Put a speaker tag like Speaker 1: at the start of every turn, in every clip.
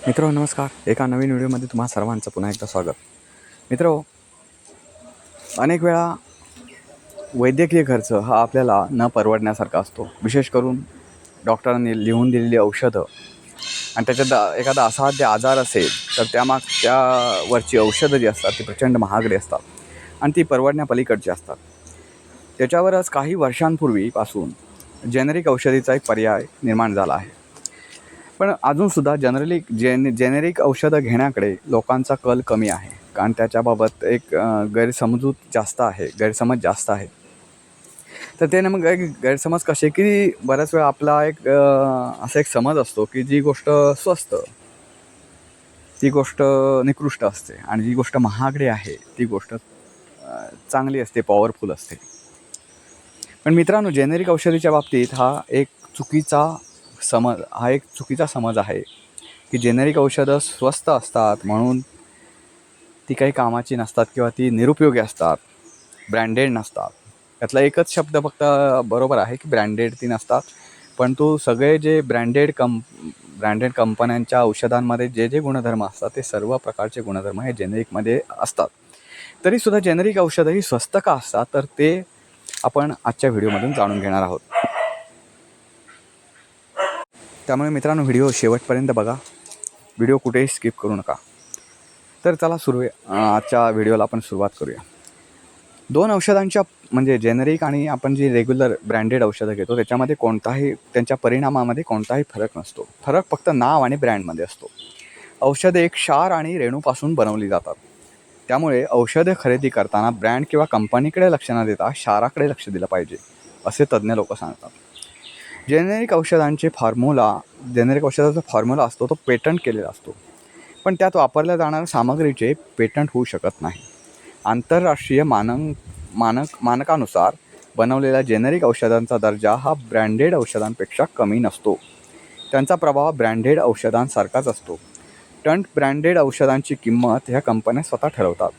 Speaker 1: मित्रांनो नमस्कार. एका नवीन व्हिडिओमध्ये तुम्हा सर्वांचं पुन्हा एकदा स्वागत. मित्रांनो, अनेक वेळा वैद्यकीय खर्च हा आपल्याला न परवडण्यासारखा असतो. विशेष करून डॉक्टरांनी लिहून दिलेली औषधं आणि त्याच्यात एखादा असाध्य आजार असेल तर त्यावरची औषधं जी असतात ती प्रचंड महागडी असतात आणि ती परवडण्यापलीकडची असतात. त्याच्यावरच काही वर्षांपूर्वीपासून जेनेरिक औषधीचा एक पर्याय निर्माण झाला आहे. पण अजूनसुद्धा जेनेरिक औषधं घेण्याकडे लोकांचा कल कमी आहे, कारण त्याच्याबाबत एक गैरसमज जास्त आहे. तर ते मग एक गैरसमज कसे की बऱ्याच वेळा आपला असा एक समज असतो की जी गोष्ट स्वस्त, ती गोष्ट निकृष्ट असते आणि जी गोष्ट महागडी आहे ती गोष्ट चांगली असते, पॉवरफुल असते. पण मित्रांनो, जेनेरिक औषधीच्या बाबतीत हा एक चुकीचा समज आहे की जेनेरिक औषधं स्वस्त असतात म्हणून ती काही कामाची नसतात किंवा ती निरुपयोगी असतात, ब्रँडेड नसतात. यातला एकच शब्द फक्त बरोबर आहे की ब्रँडेड ती नसतात. पण तो सगळे जे ब्रँडेड कंपन्यांच्या औषधांमध्ये जे गुणधर्म असतात ते सर्व प्रकारचे गुणधर्म हे जेनेरिकमध्ये असतात. तरीसुद्धा जेनेरिक औषधं ही स्वस्त का असतात, तर ते आपण आजच्या व्हिडिओमधून जाणून घेणार आहोत. त्यामुळे मित्रांनो, व्हिडिओ शेवटपर्यंत बघा, व्हिडिओ कुठेही स्किप करू नका. तर चला आजच्या व्हिडिओला आपण सुरुवात करूया. दोन औषधांच्या म्हणजे जेनेरिक आणि आपण जी रेग्युलर ब्रँडेड औषधं घेतो त्याच्यामध्ये त्यांच्या परिणामामध्ये कोणताही फरक नसतो. फरक फक्त नाव आणि ब्रँडमध्ये असतो. औषधे एक क्षार आणि रेणूपासून बनवली जातात. त्यामुळे औषधे खरेदी करताना ब्रँड किंवा कंपनीकडे लक्ष न देता क्षाराकडे लक्ष दिलं पाहिजे, असे तज्ज्ञ लोक सांगतात. जेनेरिक औषधाचा फॉर्म्युला असतो तो पेटंट केलेला असतो, पण त्यात वापरल्या जाणाऱ्या सामग्रीचे पेटंट होऊ शकत नाही. आंतरराष्ट्रीय मानकानुसार बनवलेल्या जेनेरिक औषधांचा दर्जा हा ब्रँडेड औषधांपेक्षा कमी नसतो. त्यांचा प्रभाव ब्रँडेड औषधांसारखाच असतो. ब्रँडेड औषधांची किंमत ह्या कंपन्या स्वतः ठरवतात.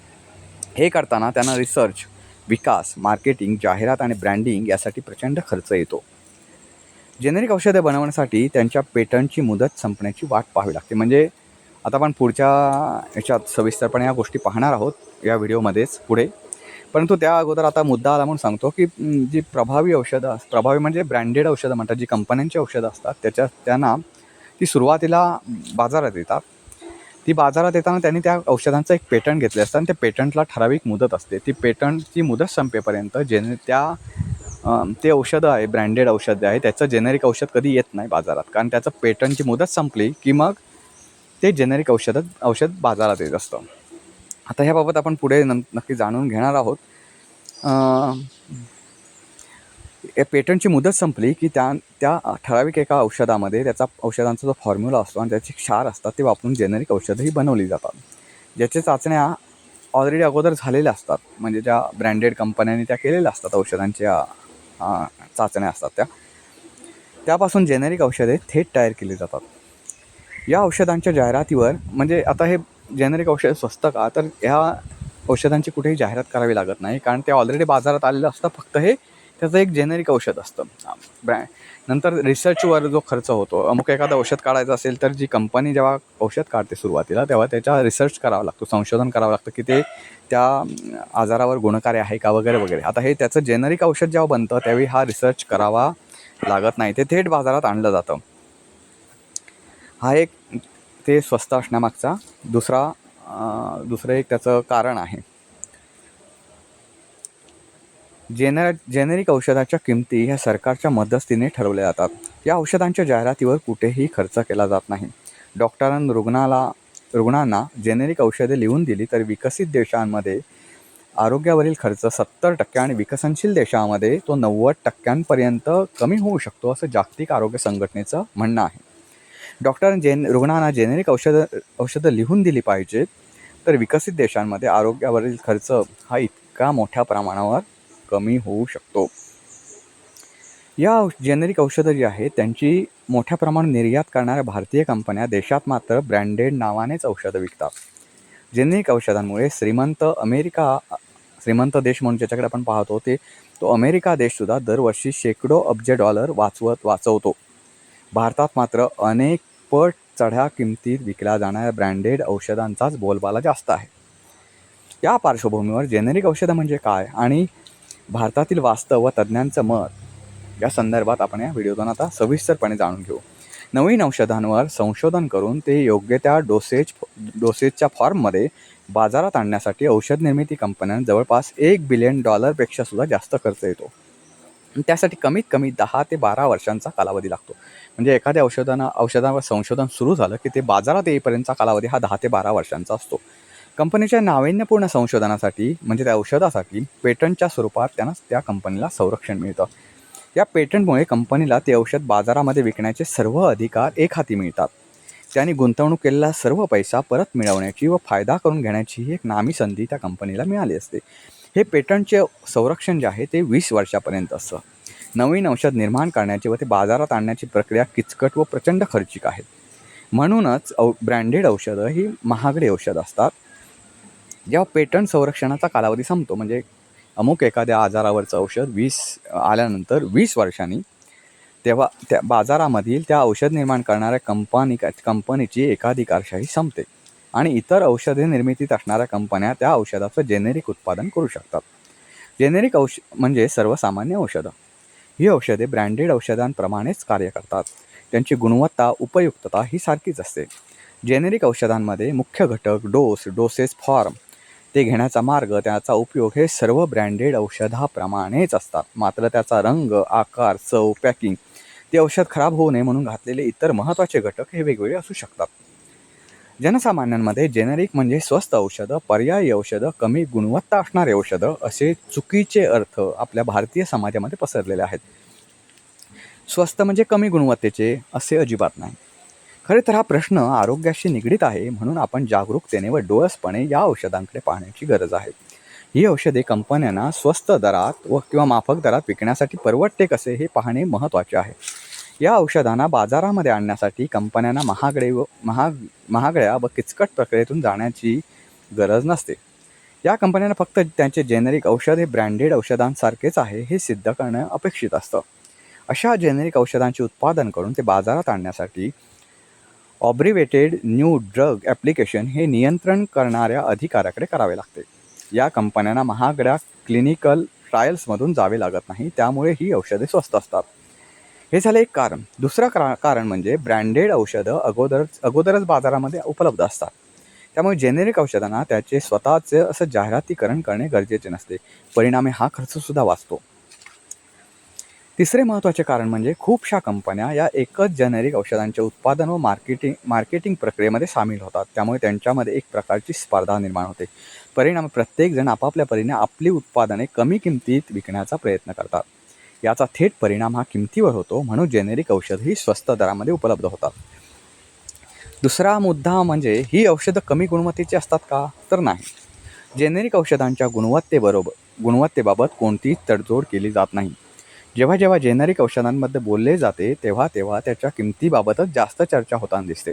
Speaker 1: हे करताना त्यांना रिसर्च, विकास, मार्केटिंग, जाहिरात आणि ब्रँडिंग यासाठी प्रचंड खर्च येतो. जेनेरिक औषधे बनवण्यासाठी त्यांच्या पेटंटची मुदत संपण्याची वाट पाहावी लागते. म्हणजे आता आपण पुढच्या याच्यात सविस्तरपणे या गोष्टी पाहणार आहोत या व्हिडिओमध्येच पुढे. परंतु त्या अगोदर आता मुद्दा आला म्हणून सांगतो की जी प्रभावी म्हणजे ब्रँडेड औषधं म्हणतात, जी कंपन्यांची औषधं असतात त्यांना ती सुरुवातीला बाजारात येतात. ती बाजारात येताना त्यांनी त्या औषधांचं एक पेटंट घेतले असतं आणि त्या पेटंटला ठराविक मुदत असते. ती पेटंटची मुदत संपेपर्यंत ते औषधं आहे, ब्रँडेड औषधं आहे, त्याचं जेनेरिक औषध कधी येत नाही बाजारात, कारण त्याचं पेटंटची मुदत संपली की मग ते जेनेरिक औषध बाजारात येत असतं. आता ह्याबाबत आपण पुढे नक्की जाणून घेणार आहोत. पेटंटची मुदत संपली की त्या ठराविक एका औषधामध्ये औषधांचा जो फॉर्म्युला असतो आणि त्याचे क्षार असतात ते वापरून जेनेरिक औषधंही बनवली जातात, ज्याच्या चाचण्या ऑलरेडी अगोदर झालेल्या असतात. म्हणजे ज्या ब्रँडेड कंपन्यांनी त्या केलेल्या असतात औषधांच्या चाचण्या असतात त्यापासून जेनेरिक औषधे थेट तयार केली जातात. या औषधांच्या जाहिरातीवर, म्हणजे आता हे जेनेरिक औषध स्वस्त का, तर ह्या औषधांची कुठेही जाहिरात करावी लागत नाही, कारण ते ऑलरेडी बाजारात आलेलं असतं. फक्त हे त्याचं एक जेनेरिक औषध असतं. नंतर रिसर्चवर जो खर्च होतो, अमुक एखादं औषध काढायचं असेल तर जी कंपनी जेव्हा औषध काढते सुरुवातीला, तेव्हा त्याच्या रिसर्च करावा लागतो, संशोधन करावं लागतं की ते त्या आजारावर गुणकारी आहे का वगैरे वगैरे. आता हे त्याचं जेनेरिक औषध जेव्हा बनतं त्यावेळी हा रिसर्च करावा लागत नाही, ते थेट बाजारात आणलं जातं. हा एक ते स्वस्त असण्यामागचा दुसरं एक त्याचं कारण आहे. जेनेरिक औषधाच्या किमती ह्या सरकारच्या मध्यस्थीने ठरवल्या जातात. या औषधांच्या जाहिरातीवर कुठेही खर्च केला जात नाही. डॉक्टरांनी रुग्णांना जेनेरिक औषधे लिहून दिली तर विकसित देशांमध्ये आरोग्यावरील खर्च 70% आणि विकसनशील देशांमध्ये तो 90% कमी होऊ शकतो, असं जागतिक आरोग्य संघटनेचं म्हणणं आहे. डॉक्टरांनी रुग्णांना जेनेरिक औषधं लिहून दिली पाहिजेत, तर विकसित देशांमध्ये आरोग्यावरील खर्च हा इतका मोठ्या प्रमाणावर कमी होऊ शकतो. या जेनेरिक औषधं जी आहेत त्यांची मोठ्या प्रमाणात निर्यात करणाऱ्या भारतीय कंपन्या देशात मात्र ब्रँडेड नावानेच औषधं विकतात. जेनेरिक औषधांमुळे श्रीमंत देश म्हणून ज्याच्याकडे आपण पाहतो तो अमेरिका देशसुद्धा दरवर्षी शेकडो अब्ज डॉलर वाचवतो. भारतात मात्र अनेक पट चढ्या किमतीत विकल्या जाणाऱ्या ब्रँडेड औषधांचाच बोलबाला जास्त आहे. या पार्श्वभूमीवर जेनेरिक औषधं म्हणजे काय आणि भारतातील वास्तव व तज्ज्ञांचं मत या संदर्भात आपण या व्हिडिओतून आता सविस्तरपणे जाणून घेऊ. नवीन औषधांवर संशोधन करून ते योग्य त्या डोसेजच्या फॉर्ममध्ये बाजारात आणण्यासाठी औषध निर्मिती कंपन्यांना जवळपास $1 बिलियन सुद्धा जास्त खर्च येतो. त्यासाठी कमीत कमी 10 ते 12 वर्षांचा कालावधी लागतो. म्हणजे एखाद्या औषधावर संशोधन सुरू झालं की ते बाजारात येईपर्यंतचा कालावधी हा 10 ते 12 वर्षांचा असतो. कंपनीच्या नाविन्यपूर्ण संशोधनासाठी म्हणजे त्या औषधासाठी पेटंटच्या स्वरूपात त्यांना त्या कंपनीला संरक्षण मिळतं. या पेटंटमुळे कंपनीला ते औषध बाजारामध्ये विकण्याचे सर्व अधिकार एक हाती मिळतात. त्यांनी गुंतवणूक केलेला सर्व पैसा परत मिळवण्याची व फायदा करून घेण्याची एक नामी संधी त्या कंपनीला मिळाली असते. हे पेटंटचे संरक्षण जे आहे ते 20 वर्षापर्यंत असतं. नवीन औषध निर्माण करण्याची व ते बाजारात आणण्याची प्रक्रिया किचकट व प्रचंड खर्चिक आहे. म्हणूनच ब्रँडेड औषधं ही महागडी औषधं असतात. जेव्हा पेटंट संरक्षणाचा कालावधी संपतो म्हणजे अमुक एखाद्या आजारावरचं औषध 20 वर्षांनी तेव्हा त्या बाजारामधील त्या औषध निर्माण करणाऱ्या कंपनीची एकाधिकारशाही संपते आणि इतर औषधे निर्मितीत असणाऱ्या कंपन्या त्या औषधाचं जेनेरिक उत्पादन करू शकतात. जेनेरिक म्हणजे सर्वसामान्य औषधं. ही औषधे ब्रँडेड औषधांप्रमाणेच कार्य करतात. त्यांची गुणवत्ता, उपयुक्तता ही सारखीच असते. जेनेरिक औषधांमध्ये मुख्य घटक, डोसेस फॉर्म, ते घेण्याचा मार्ग, त्याचा उपयोग हे सर्व ब्रँडेड औषधाप्रमाणेच असतात. मात्र त्याचा रंग, आकार, चव, पॅकिंग, ते औषध खराब होऊ नये म्हणून घातलेले इतर महत्त्वाचे घटक हे वेगवेगळे असू शकतात. जनसामान्यांमध्ये जेनेरिक म्हणजे स्वस्त औषधं, पर्यायी औषधं, कमी गुणवत्ता असणारे औषधं असे चुकीचे अर्थ आपल्या भारतीय समाजामध्ये पसरलेले आहेत. स्वस्त म्हणजे कमी गुणवत्तेचे असे अजिबात नाही. खरे तर हा प्रश्न आरोग्याशी निगडीत आहे. म्हणून आपण जागरूकतेने व डोळसपणे या औषधांकडे पाहण्याची गरज आहे. ही औषधे कंपन्यांना स्वस्त दरात किंवा माफक दरात विकण्यासाठी परवडते कसे हे पाहणे महत्त्वाचे आहे. या औषधांना बाजारामध्ये आणण्यासाठी कंपन्यांना महागड्या व किचकट प्रक्रियेतून जाण्याची गरज नसते. या कंपन्यांना फक्त त्यांचे जेनेरिक औषध हे ब्रँडेड औषधांसारखेच आहे हे सिद्ध करणं अपेक्षित असतं. अशा जेनेरिक औषधांचे उत्पादन करून ते बाजारात आणण्यासाठी ऑब्रिवेटेड न्यू ड्रग ॲप्लिकेशन हे नियंत्रण करणाऱ्या अधिकाऱ्याकडे करावे लागते. या कंपन्यांना महागड्या क्लिनिकल ट्रायल्समधून जावे लागत नाही. त्यामुळे ही औषधे स्वस्त असतात. हे झालं एक कारण. दुसरं कारण म्हणजे ब्रँडेड औषधं अगोदरच बाजारामध्ये उपलब्ध असतात. त्यामुळे जेनेरिक औषधांना त्याचे स्वतःचे असं जाहिरातीकरण करणे गरजेचे नसते. परिणामी हा खर्चसुद्धा वाचतो. तिसरे महत्त्वाचे कारण म्हणजे खूपशा कंपन्या या एकच जेनेरिक औषधांचे उत्पादन व मार्केटिंग प्रक्रियेमध्ये सामील होतात. त्यामुळे त्यांच्यामध्ये एक प्रकारची स्पर्धा निर्माण होते. परिणामी प्रत्येकजण आपापल्या परीने आपली उत्पादने कमी किमतीत विकण्याचा प्रयत्न करतात. याचा थेट परिणाम हा किमतीवर होतो. म्हणून जेनेरिक औषधही स्वस्त दरामध्ये उपलब्ध होतात. दुसरा मुद्दा म्हणजे ही औषधं कमी गुणवत्तेची असतात का? तर नाही. जेनेरिक औषधांच्या गुणवत्तेबाबत कोणतीच तडजोड केली जात नाही. जेव्हा जेनेरिक औषधांमध्ये बोलले जाते तेव्हा त्याच्या किमतीबाबतच जास्त चर्चा होताना दिसते.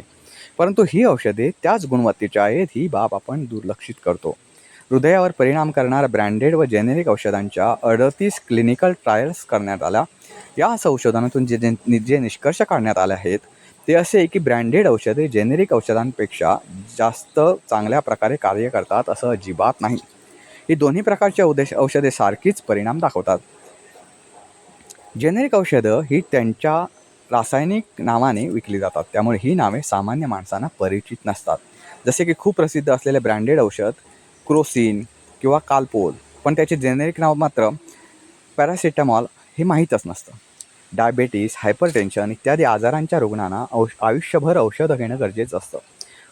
Speaker 1: परंतु ही औषधे त्याच गुणवत्तेची आहेत ही बाब आपण दुर्लक्षित करतो. हृदयावर परिणाम करणाऱ्या ब्रँडेड व जेनेरिक औषधांच्या 38 क्लिनिकल ट्रायल्स करण्यात आल्या. या संशोधनातून जे निष्कर्ष काढण्यात आले आहेत ते असे की ब्रँडेड औषधे जेनेरिक औषधांपेक्षा जास्त चांगल्या प्रकारे कार्य करतात असं अजिबात नाही. ही दोन्ही प्रकारची औषधे सारखीच परिणाम दाखवतात. जेनेरिक औषधं ही त्यांच्या रासायनिक नावाने विकली जातात. त्यामुळे ही नावे सामान्य माणसांना परिचित नसतात. जसे की खूप प्रसिद्ध असलेले ब्रँडेड औषध क्रोसिन किंवा कालपोल, पण त्याचे जेनेरिक नाव मात्र पॅरासिटामॉल हे माहीतच नसतं. डायबेटीस, हायपरटेन्शन इत्यादी आजारांच्या रुग्णांना आयुष्यभर औषधं घेणं गरजेचं असतं.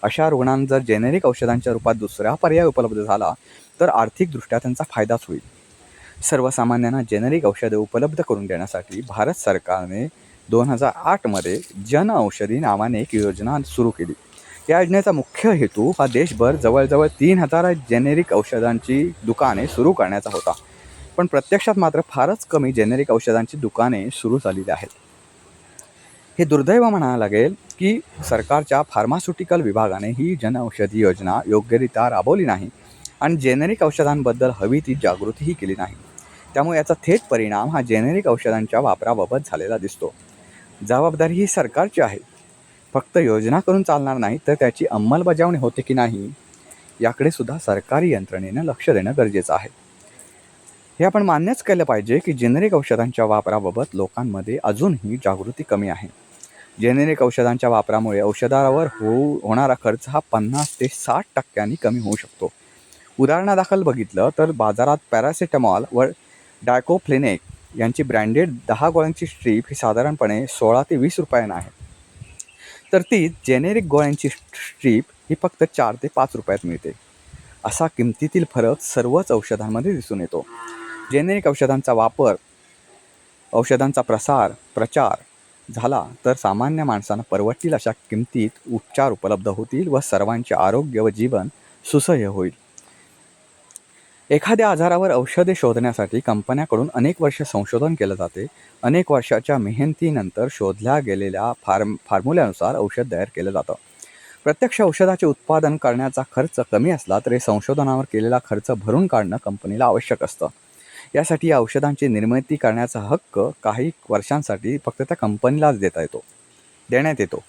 Speaker 1: अशा रुग्णांना जर जेनेरिक औषधांच्या रूपात दुसरा पर्याय उपलब्ध झाला तर आर्थिकदृष्ट्या त्यांचा फायदाच होईल. सर्वसामान्यांना जेनेरिक औषधे उपलब्ध करून देण्यासाठी भारत सरकारने 2008 जन औषधी नावाने एक योजना सुरू केली. या योजनेचा मुख्य हेतू हा देशभर जवळजवळ 3000 जेनेरिक औषधांची दुकाने सुरू करण्याचा होता. पण प्रत्यक्षात मात्र फारच कमी जेनेरिक औषधांची दुकाने सुरू झालेली आहेत. हे दुर्दैव म्हणायला लागेल की सरकारच्या फार्मास्युटिकल विभागाने ही जनऔषधी योजना योग्यरित्या राबवली नाही आणि जेनेरिक औषधांबद्दल हवी ती जागृतीही केली नाही. त्यामुळे याचा थेट परिणाम हा जेनेरिक औषधांच्या वापराबाबत झालेला दिसतो. जबाबदारी ही सरकारची आहे. फक्त योजना करून चालणार नाही, तर त्याची अंमलबजावणी होते की नाही याकडे सुद्धा सरकारी यंत्रणेनं लक्ष देणं गरजेचं आहे. हे आपण मान्यच केलं पाहिजे की जेनेरिक औषधांच्या वापराबाबत लोकांमध्ये अजूनही जागृती कमी आहे. जेनेरिक औषधांच्या वापरामुळे औषधावर होणारा खर्च हा 50 ते 60% कमी होऊ शकतो. उदाहरणादाखल बघितलं तर बाजारात पॅरासिटामॉल व डायक्लोफिनेक यांची ब्रँडेड 10 गोळ्यांची स्ट्रीप ही साधारणपणे 16 ते 20 रुपयांना आहे. तर ती जेनेरिक गोळ्यांची स्ट्रीप ही फक्त 4 ते 5 रुपयात मिळते. असा किमतीतील फरक सर्वच औषधांमध्ये दिसून येतो. जेनेरिक औषधांचा प्रचार झाला तर सामान्य माणसांना परवडतील अशा किमतीत उपचार उपलब्ध होतील व सर्वांचे आरोग्य व जीवन सुसह्य होईल. एखाद्या आजारावर औषधे शोधण्यासाठी कंपन्यांकडून अनेक वर्ष संशोधन केलं जाते. अनेक वर्षाच्या मेहनतीनंतर शोधल्या गेलेल्या फॉर्म्युल्यानुसार औषध तयार केलं जातं. प्रत्यक्ष औषधाचे उत्पादन करण्याचा खर्च कमी असला तरी संशोधनावर केलेला खर्च भरून काढणं कंपनीला आवश्यक असतं. यासाठी या औषधांची निर्मिती करण्याचा हक्क काही वर्षांसाठी फक्त त्या कंपनीलाच देण्यात येतो.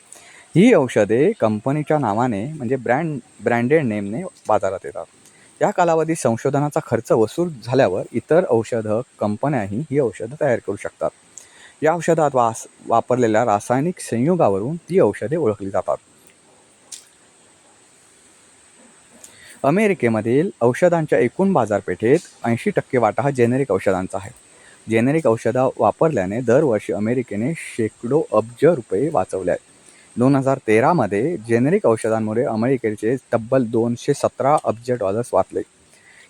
Speaker 1: ही औषधे कंपनीच्या नावाने म्हणजे ब्रँडेड नेमने बाजारात येतात. या कालावधीत संशोधनाचा खर्च वसूल झाल्यावर इतर औषध कंपन्याही ही औषधं तयार करू शकतात. या औषधात वापरलेल्या रासायनिक संयुगावरून ती औषधे ओळखली जातात. अमेरिकेमधील औषधांच्या एकूण बाजारपेठेत 80% वाटा हा जेनेरिक औषधांचा आहे. जेनेरिक औषधं वापरल्याने दरवर्षी अमेरिकेने शेकडो अब्ज रुपये वाचवले आहेत. 2013 जेनेरिक औषधांमुळे अमेरिकेचे तब्बल $217 अब्ज वाचले.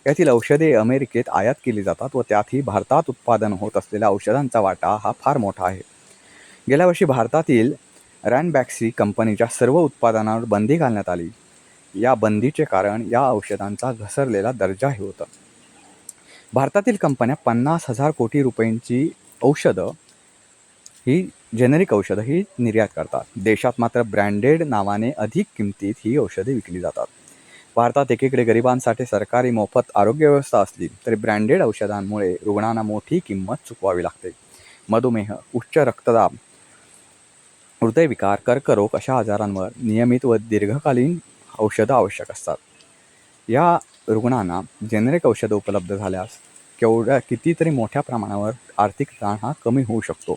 Speaker 1: यातील औषधे अमेरिकेत आयात केली जातात व त्यातही भारतात उत्पादन होत असलेल्या औषधांचा वाटा हा फार मोठा आहे. गेल्या वर्षी भारतातील रॅनबॅक्सी कंपनीच्या सर्व उत्पादनावर बंदी घालण्यात आली. या बंदीचे कारण या औषधांचा घसरलेला दर्जाही होता. भारतातील कंपन्या 50,000 कोटी रुपयांची जेनेरिक औषधं ही निर्यात करतात. देशात मात्र ब्रँडेड नावाने अधिक किमतीत ही औषधे विकली जातात. भारतात एकीकडे गरिबांसाठी सरकारी मोफत आरोग्य व्यवस्था असली तरी ब्रँडेड औषधांमुळे रुग्णांना मोठी किंमत चुकवावी लागते. मधुमेह, उच्च रक्तदाब, हृदयविकार, कर्करोग अशा आजारांवर नियमित व दीर्घकालीन औषधं आवश्यक असतात. या रुग्णांना जेनेरिक औषधं उपलब्ध झाल्यास कितीतरी मोठ्या प्रमाणावर आर्थिक ताण हा कमी होऊ शकतो.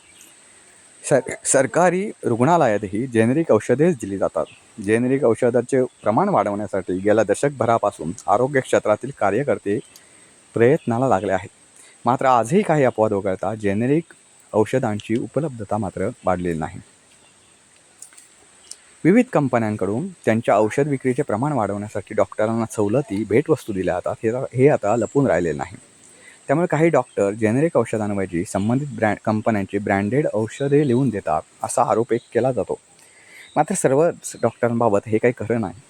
Speaker 1: सरकारी रुग्णालयातही जेनेरिक औषधेच दिली जातात. जेनेरिक औषधाचे प्रमाण वाढवण्यासाठी गेल्या दशकभरापासून आरोग्य क्षेत्रातील कार्यकर्ते प्रयत्नाला लागले आहेत. मात्र आजही काही अपवाद वगळता जेनेरिक औषधांची उपलब्धता मात्र वाढलेली नाही. विविध कंपन्यांकडून त्यांच्या औषध विक्रीचे प्रमाण वाढवण्यासाठी डॉक्टरांना सवलती, भेटवस्तू दिल्या जातात. हे आता लपून राहिलेले नाही. त्यामुळे काही डॉक्टर जेनेरिक औषधांऐवजी संबंधित कंपन्यांची ब्रँडेड औषधे लिहून देतात असा आरोप केला जातो. मात्र सर्वच डॉक्टरांबाबत हे काही खरं नाही.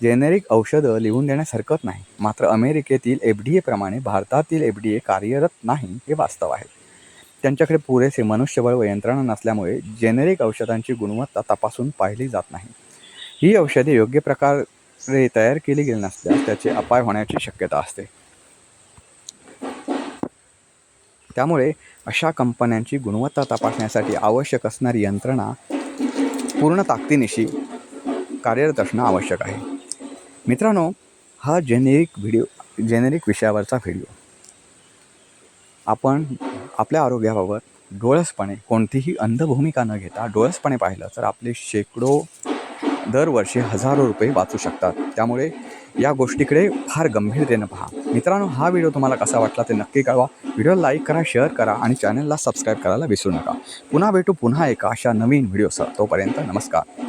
Speaker 1: जेनेरिक औषधं लिहून देण्यास हरकत नाही. मात्र अमेरिकेतील FDA प्रमाणे भारतातील FDA कार्यरत नाही हे वास्तव आहे. त्यांच्याकडे पुरेसे मनुष्यबळ व यंत्रणा नसल्यामुळे जेनेरिक औषधांची गुणवत्ता तपासून पाहिली जात नाही. ही औषधे योग्य प्रकारे तयार केली गेली नसल्यास त्याचे अपाय होण्याची शक्यता असते. त्यामुळे अशा कंपन्यांची गुणवत्ता तपासण्यासाठी आवश्यक असणारी यंत्रणा पूर्ण ताकदीनिशी कार्यरत असणं आवश्यक आहे. मित्रांनो, हा जेनेरिक विषयावरचा व्हिडिओ आपण आपल्या आरोग्याबाबत डोळसपणे कोणतीही अंध भूमिका न घेता डोळसपणे पाहिलं तर आपले शेकडो दरवर्षी हजारो रुपये वाचू शकतात. त्यामुळे या गोष्टीकडे फार गंभीरतेनं पहा. मित्रांनो, हा व्हिडिओ तुम्हाला कसा वाटला ते नक्की कळवा. व्हिडिओला लाईक करा, शेअर करा आणि चॅनलला सबस्क्राईब करायला विसरू नका. पुन्हा भेटू एका अशा नवीन व्हिडिओसह. तोपर्यंत नमस्कार.